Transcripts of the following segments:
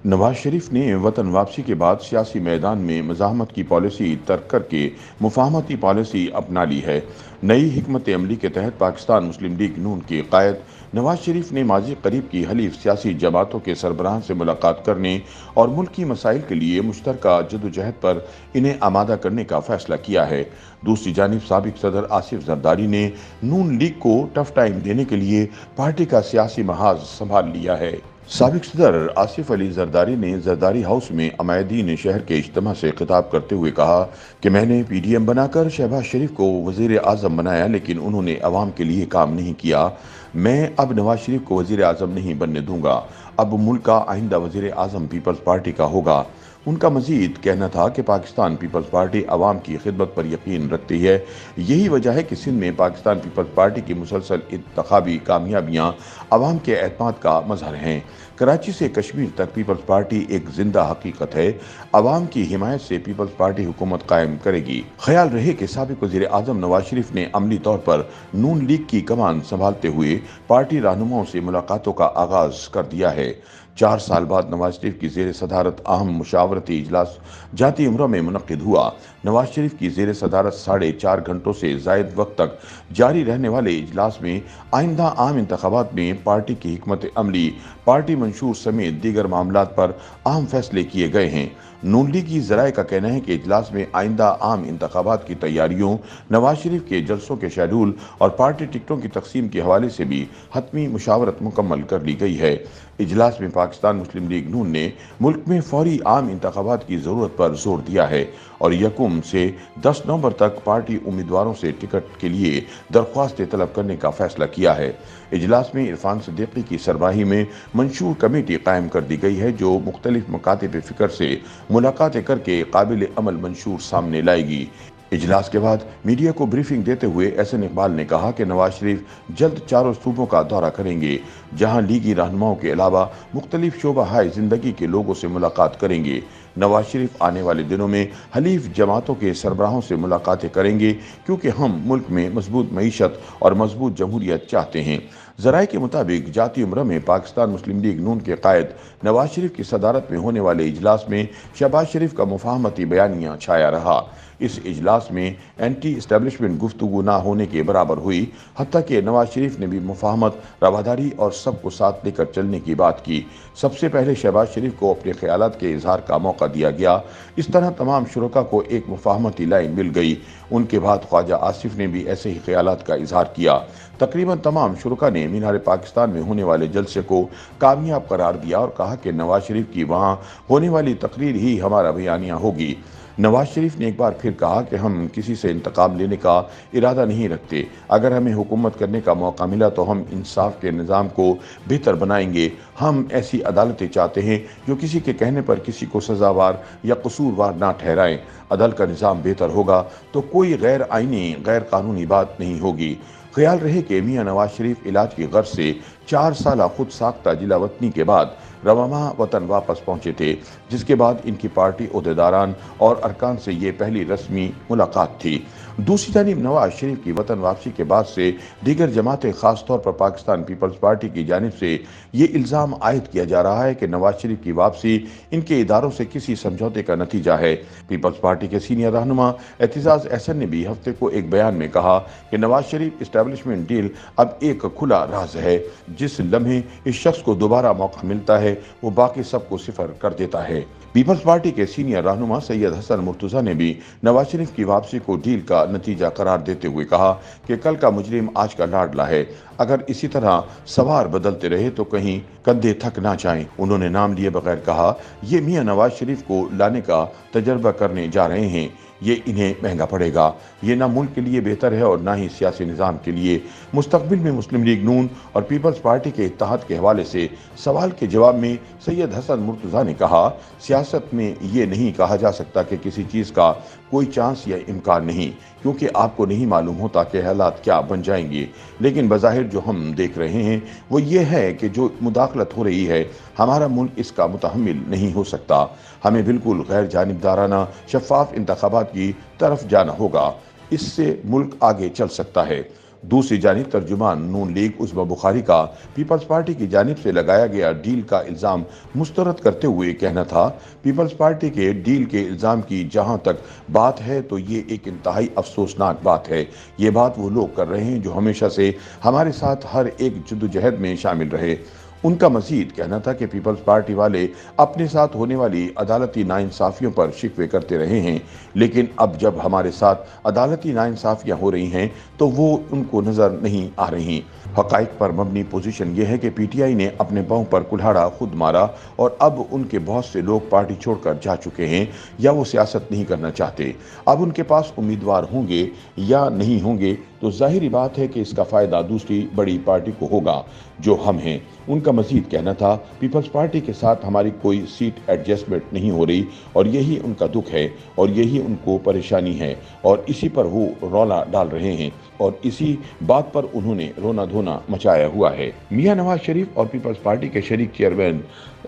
नवाज शरीफ ने वतन वापसी के बाद सियासी मैदान में मज़ाहमत की पॉलिसी तर्क करके मुफाहमती पॉलिसी अपना ली है। नई हिकमत अमली के तहत पाकिस्तान मुस्लिम लीग नून के कायद नवाज शरीफ ने माजी करीब की हलीफ सियासी जमातों के सरबराह से मुलाकात करने और मुल्क की मसाइल के लिए मुश्तरका जदोजहद पर इन्हें आमादा करने का फैसला किया है। दूसरी जानिब साबिक सदर आसिफ जरदारी ने नून लीग को टफ टाइम देने के लिए पार्टी का सियासी महाज संभाल लिया है। साबिक सदर आसिफ अली जरदारी ने जरदारी हाउस में अमायदीन शहर के इज्तिमा से खिताब करते हुए कहा कि मैंने पीडीएम बनाकर शहबाज शरीफ को वजीर आज़म बनाया, लेकिन उन्होंने अवाम के लिए काम नहीं किया। मैं अब नवाज शरीफ को वजीर आज़म नहीं बनने दूंगा। अब मुल्क का आइंदा वजीर आज़म पीपल्स पार्टी का होगा। उनका मजीद कहना था कि पाकिस्तान पीपल्स पार्टी अवाम की खिदमत पर यकीन रखती है। यही वजह है कि सिंध में पाकिस्तान पीपल्स पार्टी की मुसलसल इंतखाबी कामयाबियां अवाम के एतमाद का मजहर हैं। कराची से कश्मीर तक पीपल्स पार्टी एक जिंदा हकीकत है। अवाम की हिमायत से पीपल्स पार्टी हुकूमत कायम करेगी। ख्याल रहे कि साबिक वजीर आज़म नवाज शरीफ ने अमली तौर पर नून लीग की कमान संभालते हुए पार्टी रहनुमाओं से मुलाकातों का आगाज कर दिया है। 4 साल बाद नवाज शरीफ की जेर सदारत अहम मुशावरती इजलास जाती उम्र में मुनक्किद हुआ। नवाज शरीफ की जेर सदारत 4.5 घंटों से जायद वक्त तक जारी रहने वाले इजलास में आइंदा आम इंतखाबात में पार्टी की हिकमत अमली, पार्टी मंशूर समेत दीगर मामलात पर अहम फैसले किए गए हैं। नून लीग की जराए का कहना है कि इजलास में आइंदा आम इंतखाबात की तैयारियों, नवाज शरीफ के जलसों के शेड्यूल और पार्टी टिकटों की तकसीम के हवाले से भी हतमी मुशावरत मुकम्मल कर ली गई है। इजलास में पाकिस्तान मुस्लिम लीग नून ने मुल्क में फौरी आम इंतखाबात की ज़रूरत पर जोर दिया है और यकम से 10 नवंबर तक पार्टी उम्मीदवारों से टिकट के लिए दरख्वास्तें तलब करने का फैसला किया है। इजलास में इरफान सिद्दीकी की सरबराही में मंशूर कमेटी कायम कर दी गई है, जो मुख्तलिफ मकातिब फ़िक्र से मुलाकातें करके काबिल अमल मंशूर सामने लाएगी। इजलास के बाद मीडिया को ब्रीफिंग देते हुए एहसन इकबाल ने कहा कि नवाज शरीफ जल्द चारों सूबों का दौरा करेंगे, जहां लीगी रहनुमाओं के अलावा मुख्तलिफ शोबा हाय जिंदगी के लोगों से मुलाकात करेंगे। नवाज शरीफ आने वाले दिनों में हलीफ जमातों के सरबराहों से मुलाकातें करेंगे, क्योंकि हम मुल्क में मजबूत मईशत और मजबूत जमहूरियत चाहते हैं। जराये के मुताबिक जाती उम्र में पाकिस्तान मुस्लिम लीग नून के कायद नवाज शरीफ की सदारत में होने वाले इजलास में शहबाज शरीफ का मुफाहमती बयानिया छाया रहा। इस इजलास में एंटी इस्टेब्लिशमेंट गुफ्तगू ना होने के बराबर हुई। हत्ता कि नवाज शरीफ ने भी मुफाहमत, रवादारी और सबको साथ लेकर चलने की बात की। सबसे पहले शहबाज शरीफ को अपने ख्यालात के इजहार का मौका दिया गया। इस तरह तमाम शुरका को एक मुफाहमती लाइन मिल गई। उनके बाद ख्वाजा आसिफ ने भी ऐसे ही ख्यालात का इजहार किया। तकरीबन तमाम शुरका ने मीनार पाकिस्तान में होने वाले जलसे को कामयाब करार दिया और कहा कि नवाज शरीफ की वहाँ होने वाली तकरीर ही हमारा बयानिया होगी। नवाज शरीफ ने एक बार फिर कहा कि हम किसी से इंतकाम लेने का इरादा नहीं रखते। अगर हमें हुकूमत करने का मौका मिला तो हम इंसाफ के निज़ाम को बेहतर बनाएंगे। हम ऐसी अदालतें चाहते हैं जो किसी के कहने पर किसी को सजावार या कसूरवार ना ठहराएं। अदल का निज़ाम बेहतर होगा तो कोई गैर आइनी, गैर कानूनी बात नहीं होगी। ख्याल रहे कि मियां नवाज शरीफ इलाज की गर्ज से 4 साल खुद साख्ता जिला वतनी के बाद रवामा वतन वापस पहुंचे थे, जिसके बाद इनकी पार्टी ओहदेदारान और अरकान से ये पहली रस्मी मुलाकात थी। दूसरी जानिब नवाज शरीफ की वतन वापसी के बाद से दीगर जमातें, खासतौर पर पाकिस्तान पीपल्स पार्टी की जानिब से ये इल्ज़ाम आयद किया जा रहा है कि नवाज शरीफ की वापसी इनके इदारों से किसी समझौते का नतीजा है। पीपल्स पार्टी के सीनियर रहनुमा एतजाज अहसन ने भी हफ्ते को एक बयान में कहा कि नवाज शरीफ इस्टेब्लिशमेंट डील अब एक खुला राज है। जिस लम्हे इस शख्स को दोबारा मौका मिलता है वो बाकी सबको सिफर कर देता है। पीपल्स पार्टी के सीनियर रहनुमा सैयद हसन मुर्तजा ने भी नवाज शरीफ की वापसी को डील का नतीजा करार देते हुए कहा कि कल का मुजरिम आज का लाडला है। अगर इसी तरह सवार बदलते रहे तो कहीं कंधे थक ना जाएं। उन्होंने नाम लिए बगैर कहा, ये मियां नवाज शरीफ को लाने का तजर्बा करने जा रहे हैं। ये इन्हें महंगा पड़ेगा। ये ना मुल्क के लिए बेहतर है और ना ही सियासी निज़ाम के लिए। मुस्तकबिल में मुस्लिम लीग नून और पीपल्स पार्टी के इत्तेहाद के हवाले से सवाल के जवाब में सैयद हसन मुर्तजा ने कहा, सियासत में ये नहीं कहा जा सकता कि किसी चीज़ का कोई चांस या इम्कान नहीं, क्योंकि आपको नहीं मालूम होता कि हालात क्या बन जाएंगे। लेकिन बज़ाहिर जो हम देख रहे हैं वो ये है कि जो मुदाखलत हो रही है, हमारा मुल्क इसका मुतहम्मिल नहीं हो सकता। हमें बिल्कुल गैर जानिबदाराना शफाफ इंतखाबात की तरफ जाना होगा। इससे मुल्क आगे चल सकता है। दूसरी जानिब तर्जुमान नून लीग उस्मा बुखारी का पीपल्स पार्टी की जानिब से लगाया गया डील का इल्ज़ाम मुस्तरद करते हुए कहना था, पीपल्स पार्टी के डील के इल्ज़ाम की जहां तक बात है तो ये एक इंतहाई अफसोसनाक बात है। ये बात वो लोग कर रहे हैं जो हमेशा से हमारे साथ हर एक जद्दोजहद में शामिल रहे। उनका मजीद कहना था कि पीपल्स पार्टी वाले अपने साथ होने वाली अदालती नाइंसाफियों पर शिकवे करते रहे हैं, लेकिन अब जब हमारे साथ अदालती नाइंसाफियां हो रही हैं तो वो उनको नज़र नहीं आ रही। हक़ाइक़ पर मबनी पोजीशन ये है कि पीटीआई ने अपने पांव पर कुल्हाड़ा खुद मारा और अब उनके बहुत से लोग पार्टी छोड़कर जा चुके हैं या वो सियासत नहीं करना चाहते। अब उनके पास उम्मीदवार होंगे या नहीं होंगे तो जाहिर बात है कि इसका फ़ायदा दूसरी बड़ी पार्टी को होगा जो हम हैं। उनका मजीद कहना था, पीपल्स पार्टी के साथ हमारी कोई सीट एडजस्टमेंट नहीं हो रही और यही उनका दुख है और यही उनको परेशानी है और इसी पर वो रौला डाल रहे हैं और इसी बात पर उन्होंने रोना धोना मचाया हुआ है। मियां नवाज शरीफ और पीपल्स पार्टी के शरीक चेयरमैन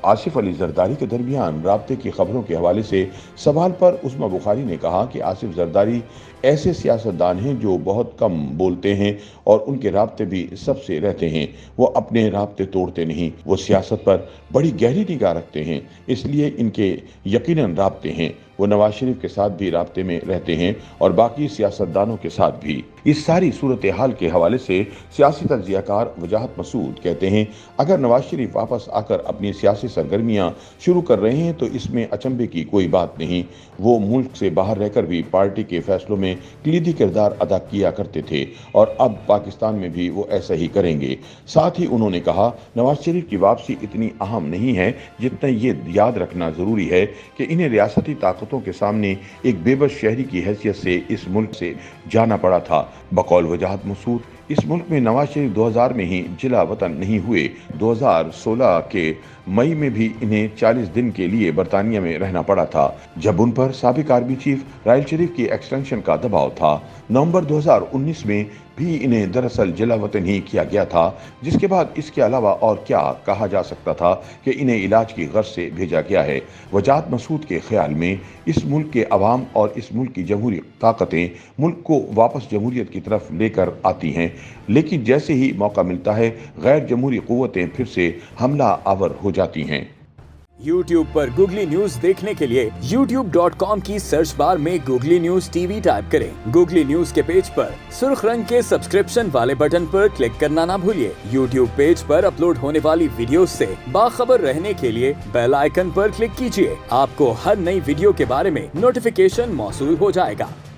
आसिफ अली जरदारी के दरमियान राब्ते की खबरों के हवाले से सवाल पर उस्मा बुखारी ने कहा कि आसिफ जरदारी ऐसे सियासतदान हैं जो बहुत कम बोलते हैं और उनके राब्ते भी सबसे रहते हैं। वो अपने राब्ते तोड़ते नहीं, वो सियासत पर बड़ी गहरी निगाह रखते हैं, इसलिए इनके यकीनन राब्ते हैं। वो नवाज शरीफ के साथ भी राब्ते में रहते हैं और बाकी सियासतदानों के साथ भी। इस सारी सूरत हाल के हवाले से सियासी तज्ज़ियाकार वजाहत मसूद कहते हैं, अगर नवाज शरीफ वापस आकर अपनी सियासी सरगर्मियां शुरू कर रहे हैं तो इसमें अचंभे की कोई बात नहीं। वो मुल्क से बाहर रहकर भी पार्टी के फैसलों में कलीदी किरदार अदा किया करते थे और अब पाकिस्तान में भी वो ऐसा ही करेंगे। साथ ही उन्होंने कहा, नवाज शरीफ की वापसी इतनी अहम नहीं है जितना ये याद रखना ज़रूरी है कि इन्हें रियासती ताकतों के सामने एक बेबस शहरी की हैसियत से इस मुल्क से जाना पड़ा था। बकौल वजाहत मसूद, इस मुल्क में नवाज शरीफ 2000 में ही जिला वतन नहीं हुए। 2016 के मई में भी इन्हें 40 दिन के लिए बरतानिया में रहना पड़ा था, जब उन पर साबिक आर्मी चीफ राहिल शरीफ की एक्सटेंशन का दबाव था। नवंबर 2019 में भी इन्हें दरअसल जिला वतन ही किया गया था, जिसके बाद इसके अलावा और क्या कहा जा सकता था कि इन्हें इलाज की गर्ज से भेजा गया है। वजाहत मसूद के ख्याल में इस मुल्क के अवाम और इस मुल्क की जमहूरी ताकतें मुल्क को वापस जमहूरियत की तरफ लेकर आती हैं, लेकिन जैसे ही मौका मिलता है गैर जमहूरी कुव्वतें फिर से हमला आवर हो जाती हैं। YouTube पर गूगली न्यूज देखने के लिए youtube.com की सर्च बार में गूगली न्यूज टीवी टाइप करें। गूगली न्यूज के पेज पर सुर्ख रंग के सब्सक्रिप्शन वाले बटन पर क्लिक करना ना भूलिए। YouTube पेज पर अपलोड होने वाली वीडियो से बाखबर रहने के लिए बेल आइकन पर क्लिक कीजिए। आपको हर नई वीडियो के बारे में नोटिफिकेशन मौसूल हो जाएगा।